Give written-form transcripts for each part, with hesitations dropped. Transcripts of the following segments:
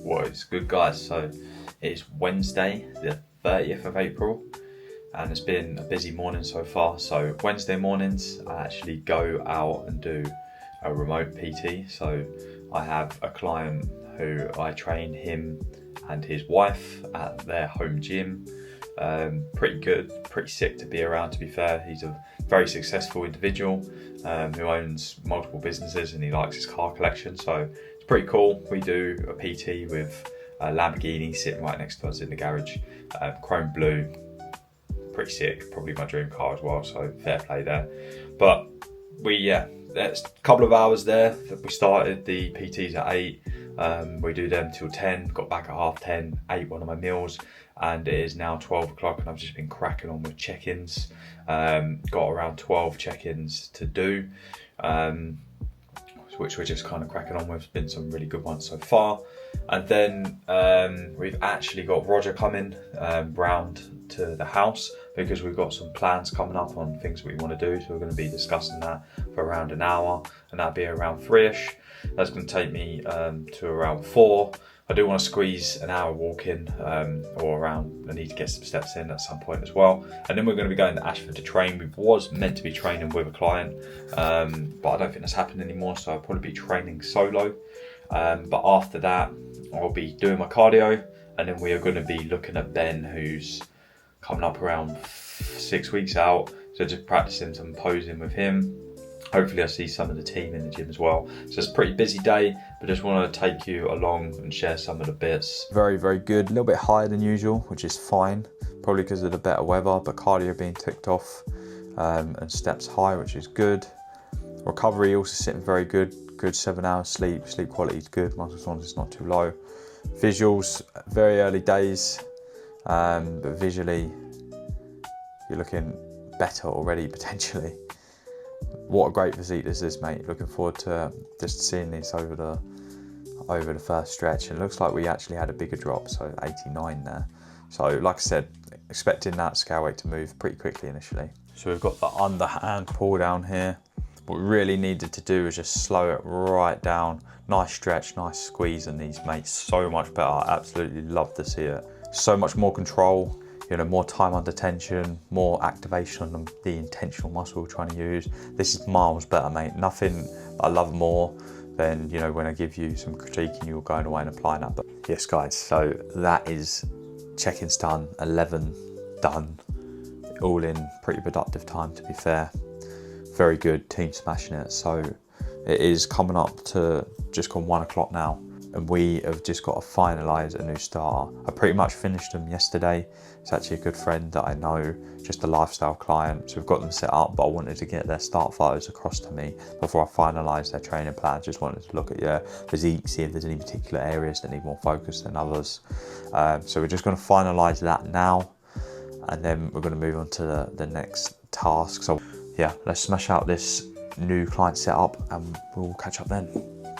What is good, guys? So it's Wednesday, the 30th of April, and it's been a busy morning so far. So Wednesday mornings, I actually go out and do a remote PT. So I have a client who I train him and his wife at their home gym. Pretty good, pretty sick to be around, to be fair. He's a very successful individual who owns multiple businesses, and he likes his car collection, so it's pretty cool. We do a PT with a Lamborghini sitting right next to us in the garage, chrome blue, pretty sick, probably my dream car as well, so fair play there. But that's a couple of hours there. We started the PTs at 8, we do them till 10, got back at 10:30, ate one of my meals, and it is now 12 o'clock and I've just been cracking on with check-ins. Got around 12 check-ins to do, which we're just kind of cracking on with. It's been some really good ones so far. And then we've actually got Roger coming round to the house because we've got some plans coming up on things we want to do. So we're going to be discussing that for around an hour, and that'll be around 3ish. That's going to take me to around 4. I do want to squeeze an hour walking or around. I need to get some steps in at some point as well. And then we're going to be going to Ashford to train. We was meant to be training with a client, but I don't think that's happened anymore, so I'll probably be training solo. But after that, I'll be doing my cardio, and then we are going to be looking at Ben, who's coming up around 6 weeks out. So just practicing some posing with him. Hopefully I see some of the team in the gym as well. So it's a pretty busy day, but just want to take you along and share some of the bits. Very, very good. A little bit higher than usual, which is fine. Probably because of the better weather, but cardio being ticked off and steps high, which is good. Recovery also sitting very good. Good 7 hours sleep. Sleep quality is good. Muscle soreness is not too low. Visuals, very early days, but visually you're looking better already potentially. What a great physique this is, mate. Looking forward to just seeing this over the first stretch. And it looks like we actually had a bigger drop, so 89 there. So like I said, expecting that scale weight to move pretty quickly initially. So we've got the underhand pull down here. What we really needed to do is just slow it right down. Nice stretch, nice squeeze in these, mate. So much better. I absolutely love to see it. So much more control. You know, more time under tension, more activation on the intentional muscle we're trying to use. This is miles better, mate. Nothing I love more than, you know, when I give you some critique and you're going away and applying that. But yes, guys, so that is check-ins done, 11 done, all in pretty productive time, to be fair. Very good, team smashing it. So it is coming up to just gone 1 o'clock now, and we have just got to finalise a new starter. I pretty much finished them yesterday. It's actually a good friend that I know, just a lifestyle client. So we've got them set up, but I wanted to get their start photos across to me before I finalise their training plan. Just wanted to look at your physique, see if there's any particular areas that need more focus than others. So we're just going to finalise that now, and then we're going to move on to the next task. So yeah, let's smash out this new client setup and we'll catch up then.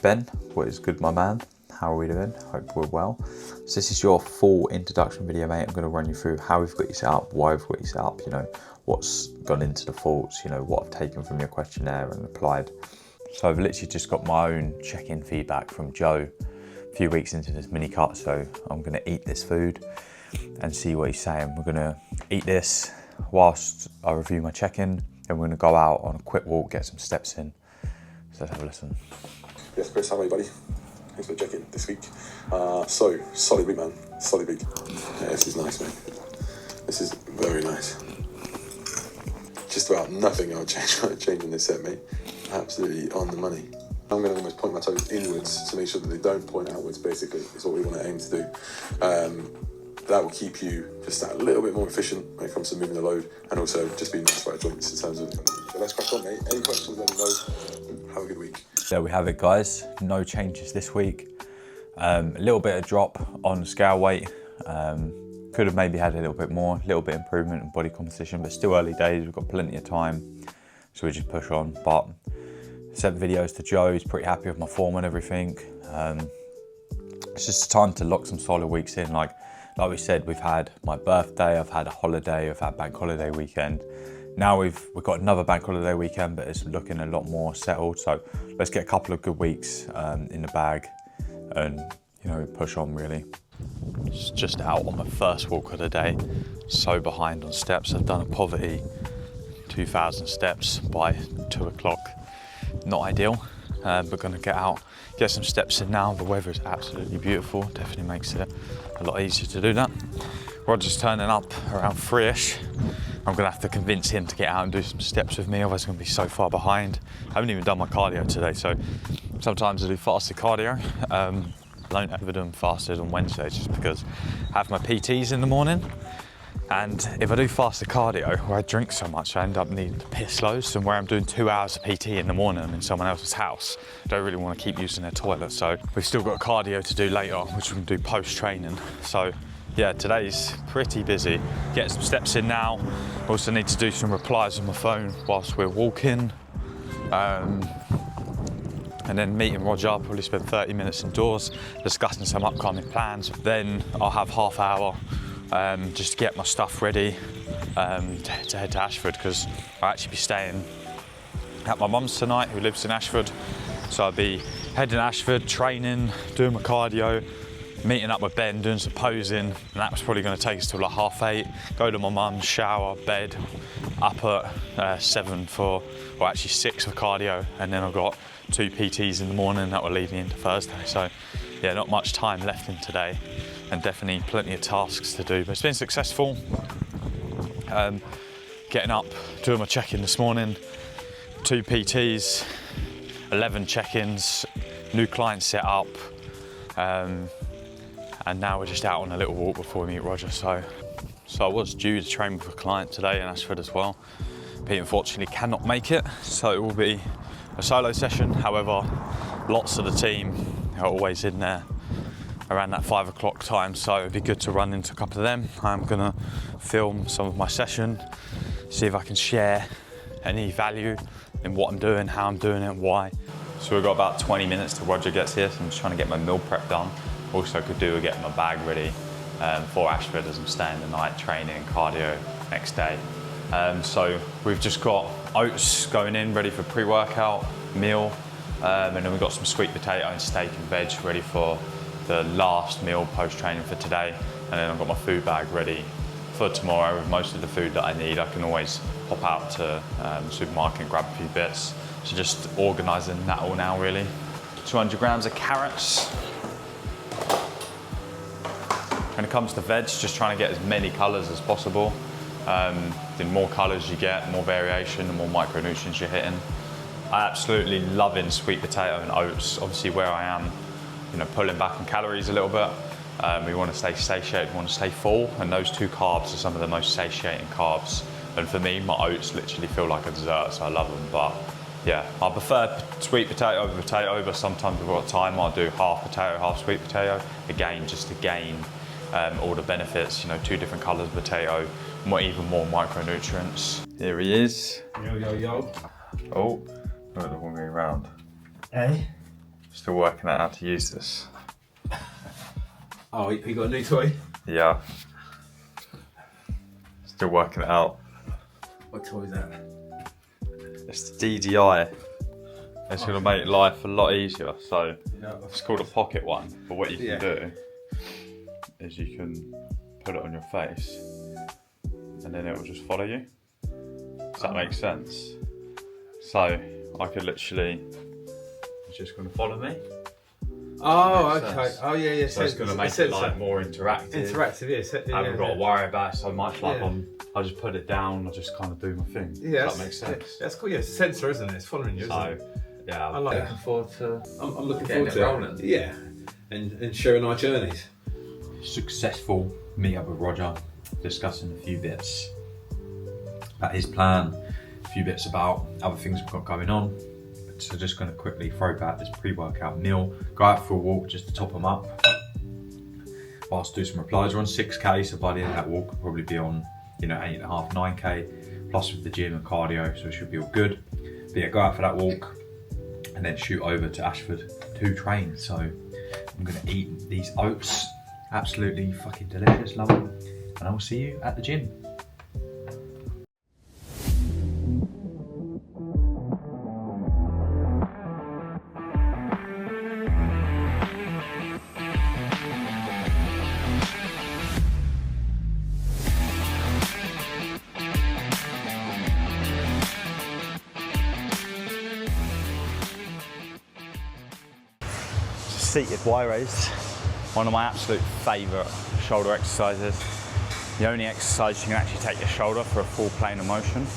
Ben, what is good, my man? How are we doing? Hope we're well. So this is your full introduction video, mate. I'm going to run you through how we've got you set up, why we've got you set up, you know, what's gone into the thoughts, you know, what I've taken from your questionnaire and applied. So I've literally just got my own check-in feedback from Joe a few weeks into this mini cut. So I'm going to eat this food and see what he's saying. We're going to eat this whilst I review my check-in, and we're going to go out on a quick walk, get some steps in. So let's have a listen. Yes, Chris, how are you, buddy? Thanks for checking this week. So, solid week, man. Solid week. Yeah, this is nice, man. This is very nice. Just about nothing I'll change in this set, mate. Absolutely on the money. I'm going to almost point my toes inwards to make sure that they don't point outwards, basically, is what we want to aim to do. That will keep you just that little bit more efficient when it comes to moving the load, and also just being nice for our joints in terms of... So let's crack on, mate. Any questions, let me know. Have a good week. There we have it, guys. No changes this week. A little bit of drop on scale weight. Could have maybe had a little bit more, a little bit improvement in body composition, but still early days. We've got plenty of time, so we just push on. But sent videos to Joe. He's pretty happy with my form and everything. It's just time to lock some solid weeks in. Like we said, we've had my birthday, I've had a holiday, I've had bank holiday weekend. Now we've got another bank holiday weekend, but it's looking a lot more settled. So let's get a couple of good weeks in the bag, and you know, push on really. It's just out on my first walk of the day. So behind on steps. I've done a poverty 2,000 steps by 2 o'clock. Not ideal, but gonna get out, get some steps in now. The weather is absolutely beautiful. Definitely makes it a lot easier to do that. Roger's turning up around 3ish. I'm gonna have to convince him to get out and do some steps with me, otherwise I'm gonna be so far behind. I haven't even done my cardio today, so sometimes I do fasted cardio. I don't ever do them fasted on Wednesdays just because I have my PTs in the morning. And if I do fasted cardio, where I drink so much, I end up needing to piss loads. And where I'm doing 2 hours of PT in the morning in someone else's house, I don't really want to keep using their toilet. So we've still got cardio to do later, which we can do post-training. So yeah, today's pretty busy. Getting some steps in now. Also need to do some replies on my phone whilst we're walking. And then meeting Roger, probably spend 30 minutes indoors, discussing some upcoming plans. Then I'll have half hour just to get my stuff ready to head to Ashford, because I'll actually be staying at my mum's tonight, who lives in Ashford. So I'll be heading to Ashford, training, doing my cardio, meeting up with Ben, doing some posing, and that was probably going to take us till like 8:30. Go to my mum's, shower, bed, up at 7 for, or actually 6 for cardio, and then I've got 2 PTs in the morning that will lead me into Thursday. So yeah, not much time left in today, and definitely plenty of tasks to do, but it's been successful. Getting up, doing my check-in this morning, 2 PTs, 11 check-ins, new client set up, and now we're just out on a little walk before we meet Roger. So I was due to train with a client today in Ashford as well. Pete unfortunately cannot make it, so it will be a solo session. However, lots of the team are always in there around that 5 o'clock time, so it'd be good to run into a couple of them. I'm gonna film some of my session, see if I can share any value in what I'm doing, how I'm doing it, why. So we've got about 20 minutes till Roger gets here, so I'm just trying to get my meal prep done. Also could do with getting my bag ready for Ashford, as I'm staying the night, training, cardio next day. So we've just got oats going in, ready for pre-workout meal, and then we've got some sweet potato and steak and veg ready for the last meal post-training for today. And then I've got my food bag ready for tomorrow with most of the food that I need. I can always pop out to the supermarket and grab a few bits. So just organising that all now really. 200 grams of carrots. When it comes to veg, just trying to get as many colours as possible. The more colours you get, more variation, the more micronutrients you're hitting. I absolutely loving sweet potato and oats. Obviously where I am, you know, pulling back on calories a little bit. We want to stay satiated, we want to stay full, and those 2 carbs are some of the most satiating carbs. And for me, my oats literally feel like a dessert, so I love them. But yeah, I prefer sweet potato over potato, but sometimes if I've got time, I'll do half potato, half sweet potato. Again, just to gain all the benefits, you know, 2 different colours of potato, even more micronutrients. Here he is. Yo, yo, yo. Oh, not the wrong way around. Hey? Still working out how to use this. Oh, you got a new toy? Yeah. Still working it out. What toy is that? It's the DDI. It's going to make life a lot easier. So Yeah. it's called a pocket one. But what you can Yeah. do is you can put it on your face, and then it will just follow you. Does that make sense? So I could literally, it's just going to follow me. Oh, Makes okay. sense. Oh, yeah, yeah. So it's going to make it like more interactive. Interactive, yeah. I haven't got to worry about it so much. Like Yeah. I just put it down. I just kind of do my thing. Yeah, Does that make sense? Yeah, that's cool. Yeah, it's a sensor, isn't it? It's following you, isn't So it? yeah, I like looking forward to I'm looking getting forward it to rolling. Yeah, and sharing our journeys. Successful meet up with Roger, discussing a few bits about his plan, a few bits about other things we've got going on. So just going to quickly throw back this pre-workout meal, go out for a walk just to top them up, whilst do some replies. We're on 6k, so by the end of that walk we'll probably be on, you know, 8.5, 9k, plus with the gym and cardio, so it should be all good. But yeah, go out for that walk and then shoot over to Ashford to train. So I'm going to eat these oats, absolutely fucking delicious, love them, and I'll see you at the gym. seated Y raise, one of my absolute favourite shoulder exercises. The only exercise you can actually take your shoulder for a full plane of motion.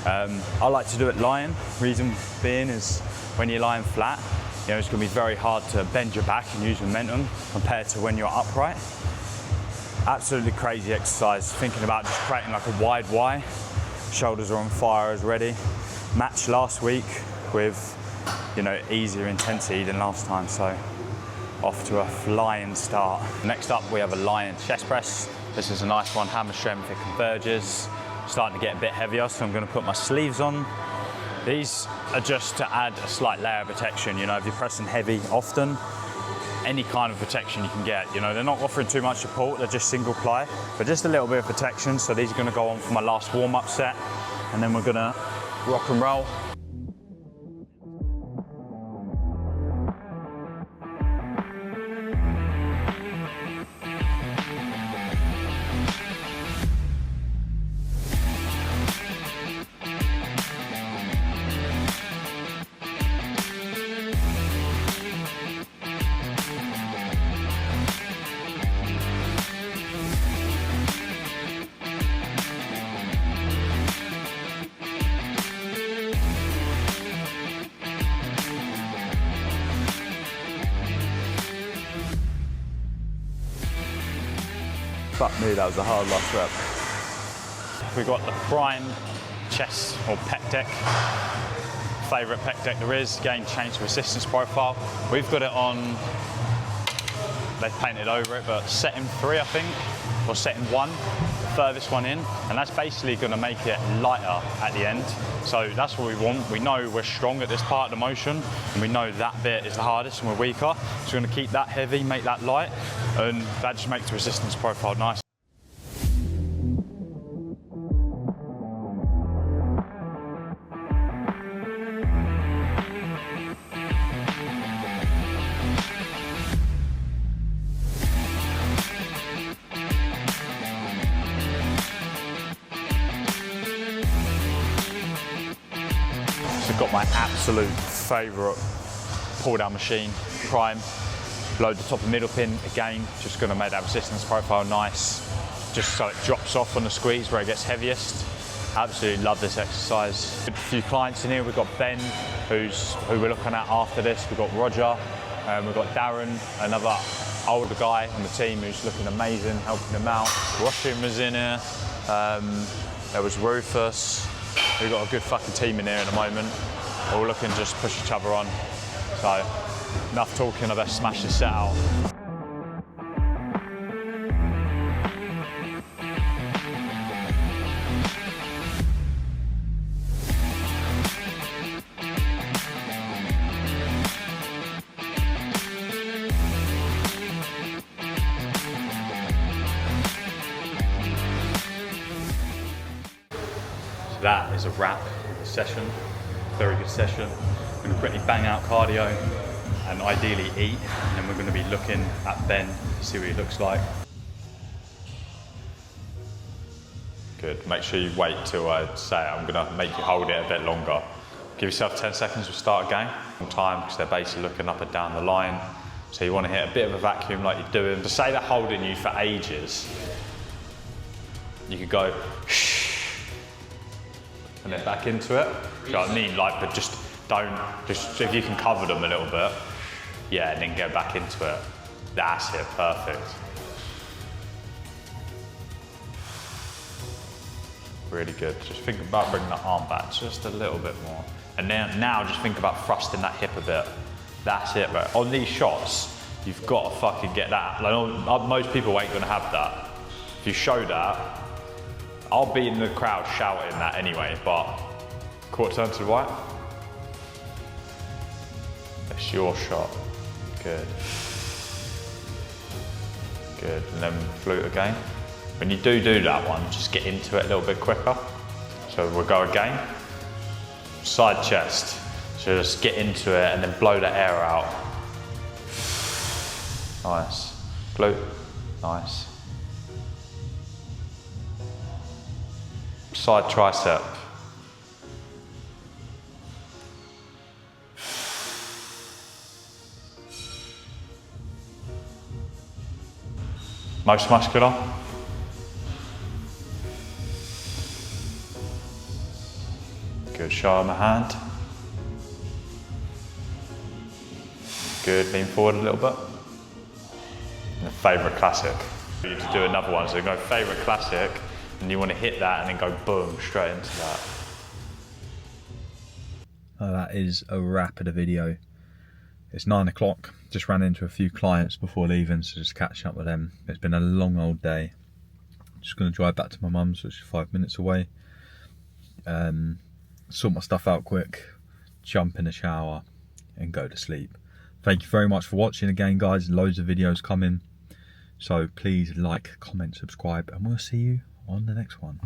I like to do it lying. Reason being is when you're lying flat, you know, it's going to be very hard to bend your back and use momentum compared to when you're upright. Absolutely crazy exercise. Thinking about just creating like a wide Y. Shoulders are on fire as ready. Match last week with, you know, easier intensity than last time, so off to a flying start. Next up we have a lying chest press. This is a nice one, hammer strength, it converges. Starting to get a bit heavier, so I'm going to put my sleeves on. These are just to add a slight layer of protection. You know, if you're pressing heavy often, any kind of protection you can get. You know, they're not offering too much support, they're just single ply, but just a little bit of protection. So these are going to go on for my last warm-up set, and then we're going to rock and roll. Fuck me, that was a hard last rep. We've got the prime chest or pec deck. Favourite pec deck there is. Again, change the resistance profile. We've got it on, they've painted over it, but setting 3 I think, or setting 1, the furthest one in, and that's basically going to make it lighter at the end. So that's what we want. We know we're strong at this part of the motion, and we know that bit is the hardest and we're weaker. So we're going to keep that heavy, make that light, and that just makes the resistance profile nice. Got my absolute favourite pull down machine, prime. Load the top and middle pin, again, just going to make that resistance profile nice, just so it drops off on the squeeze where it gets heaviest. Absolutely love this exercise. A few clients in here. We've got Ben, who we're looking at after this. We've got Roger, we've got Darren, another older guy on the team who's looking amazing, helping him out. Washing was in here. There was Rufus. We've got a good fucking team in here at the moment. All looking to just push each other on. So, enough talking, I better smash this set out. That is a wrap of the session. Very good session. We're going to quickly bang out cardio and ideally eat, and then we're going to be looking at Ben to see what he looks like. Good. Make sure you wait till I say it. I'm going to make you hold it a bit longer. Give yourself 10 seconds to start again. Long time, because they're basically looking up and down the line. So you want to hit a bit of a vacuum like you're doing. To say they're holding you for ages, you could go and then back into it. You know what I mean? Like, but just don't, just if you can cover them a little bit, yeah, and then go back into it. That's it, perfect. Really good. Just think about bringing that arm back just a little bit more. And now just think about thrusting that hip a bit. That's it, bro. On these shots, you've got to fucking get that. Like, most people ain't gonna have that. If you show that, I'll be in the crowd shouting that anyway, but quarter turn to the right. It's your shot. Good. Good, and then flute again. When you do that one, just get into it a little bit quicker. So we'll go again. Side chest. So just get into it and then blow the air out. Nice. Glute. Nice. Side tricep. Most muscular. Good, show on my hand. Good, lean forward a little bit. And favourite classic. You need to do another one, so go favourite classic, and you want to hit that and then go boom, straight into that. Oh, that is a wrap of the video. It's 9 o'clock, just ran into a few clients before leaving, so just catching up with them. It's been a long old day. Just going to drive back to my mum's, which is 5 minutes away. Sort my stuff out quick, jump in the shower and go to sleep. Thank you very much for watching again, guys. Loads of videos coming. So please like, comment, subscribe, and we'll see you on the next one.